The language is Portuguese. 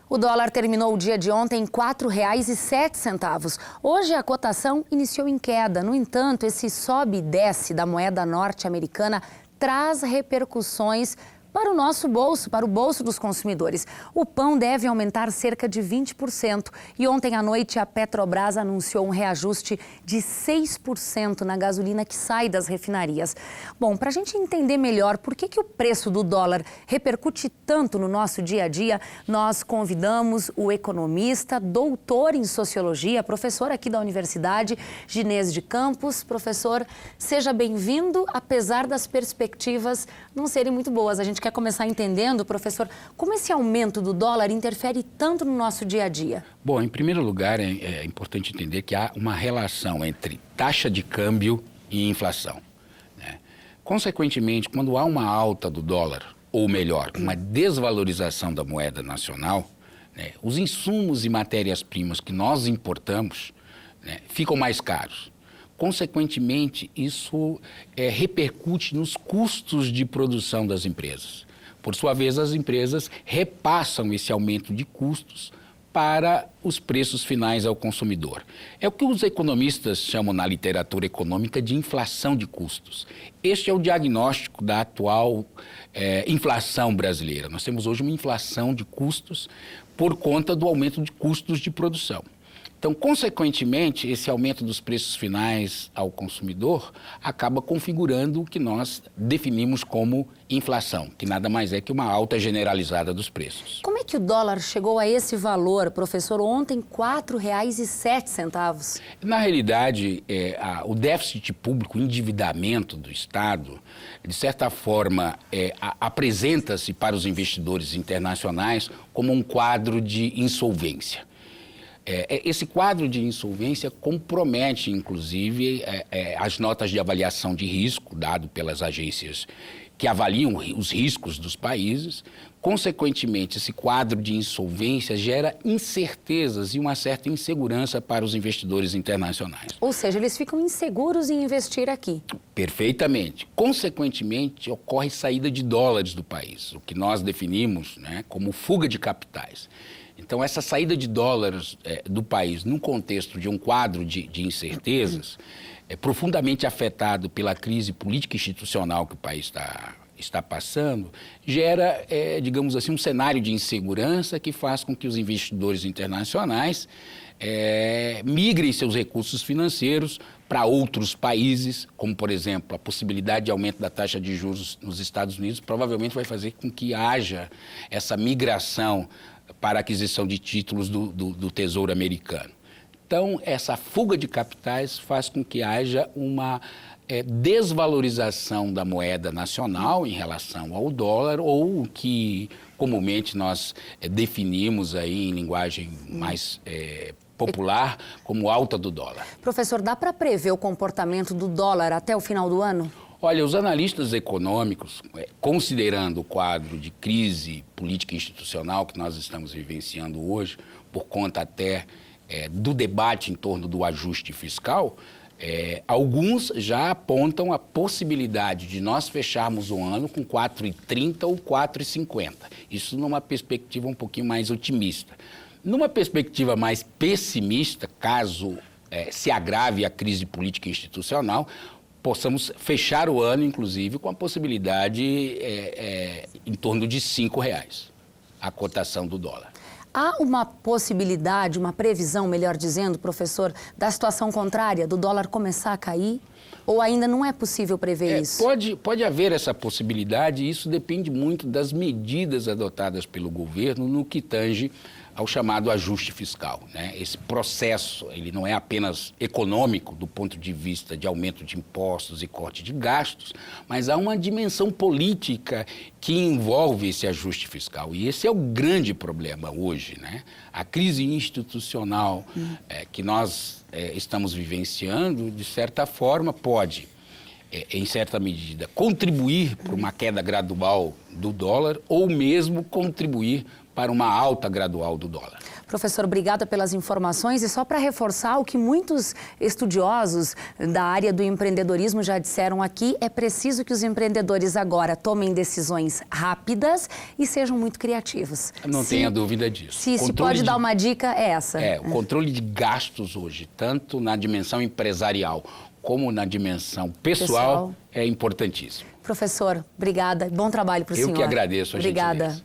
O dólar terminou o dia de ontem em R$ 4,07. Hoje a cotação iniciou em queda. No entanto, esse sobe e desce da moeda norte-americana traz repercussões para o nosso bolso, para o bolso dos consumidores. O pão deve aumentar cerca de 20%. E ontem à noite a Petrobras anunciou um reajuste de 6% na gasolina que sai das refinarias. Bom, para a gente entender melhor por que o preço do dólar repercute tanto no nosso dia a dia, nós convidamos o economista, doutor em sociologia, professor aqui da Universidade, Ginês de Campos. Professor, seja bem-vindo, apesar das perspectivas não serem muito boas. A gente quer começar entendendo, professor, como esse aumento do dólar interfere tanto no nosso dia a dia? Bom, em primeiro lugar, é importante entender que há uma relação entre taxa de câmbio e inflação, né? Consequentemente, quando há uma alta do dólar, ou melhor, uma desvalorização da moeda nacional, né, os insumos e matérias-primas que nós importamos, né, ficam mais caros. Consequentemente, isso repercute nos custos de produção das empresas. Por sua vez, as empresas repassam esse aumento de custos para os preços finais ao consumidor. É o que os economistas chamam na literatura econômica de inflação de custos. Este é o diagnóstico da atual inflação brasileira. Nós temos hoje uma inflação de custos por conta do aumento de custos de produção. Então, consequentemente, esse aumento dos preços finais ao consumidor acaba configurando o que nós definimos como inflação, que nada mais é que uma alta generalizada dos preços. Como é que o dólar chegou a esse valor, professor? Ontem, R$ 4,07. Na realidade, o déficit público, o endividamento do Estado, de certa forma, apresenta-se para os investidores internacionais como um quadro de insolvência. Esse quadro de insolvência compromete, inclusive, as notas de avaliação de risco dado pelas agências que avaliam os riscos dos países. Consequentemente, esse quadro de insolvência gera incertezas e uma certa insegurança para os investidores internacionais. Ou seja, eles ficam inseguros em investir aqui. Perfeitamente. Consequentemente, ocorre saída de dólares do país, o que nós definimos, né, como fuga de capitais. Então, essa saída de dólares do país, num contexto de um quadro de incertezas, profundamente afetado pela crise política e institucional que o país está passando, gera, digamos assim, um cenário de insegurança que faz com que os investidores internacionais migrem seus recursos financeiros para outros países, como, por exemplo, a possibilidade de aumento da taxa de juros nos Estados Unidos, provavelmente vai fazer com que haja essa migração para a aquisição de títulos do Tesouro Americano. Então, essa fuga de capitais faz com que haja uma desvalorização da moeda nacional em relação ao dólar, ou o que comumente nós definimos aí em linguagem mais popular como alta do dólar. Professor, dá para prever o comportamento do dólar até o final do ano? Olha, os analistas econômicos, considerando o quadro de crise política e institucional que nós estamos vivenciando hoje, por conta até do debate em torno do ajuste fiscal, alguns já apontam a possibilidade de nós fecharmos o ano com 4,30 ou 4,50. Isso numa perspectiva um pouquinho mais otimista. Numa perspectiva mais pessimista, caso se agrave a crise política e institucional, possamos fechar o ano, inclusive, com a possibilidade em torno de R$ 5,00, a cotação do dólar. Há uma possibilidade, uma previsão, melhor dizendo, professor, da situação contrária, do dólar começar a cair? Ou ainda não é possível prever isso? Pode haver essa possibilidade, e isso depende muito das medidas adotadas pelo governo no que tange ao chamado ajuste fiscal, né? Esse processo, ele não é apenas econômico do ponto de vista de aumento de impostos e corte de gastos, mas há uma dimensão política que envolve esse ajuste fiscal. E esse é o grande problema hoje, né? A crise institucional que nós estamos vivenciando, de certa forma, pode, em certa medida, contribuir para uma queda gradual do dólar ou mesmo contribuir para uma alta gradual do dólar. Professor, obrigada pelas informações. E só para reforçar o que muitos estudiosos da área do empreendedorismo já disseram aqui, é preciso que os empreendedores agora tomem decisões rápidas e sejam muito criativos. Não tenha dúvida disso. Se pode dar uma dica, é essa. O controle de gastos hoje, tanto na dimensão empresarial como na dimensão pessoal, é importantíssimo. Professor, obrigada. Bom trabalho para o senhor. Eu que agradeço a gentileza. Obrigada.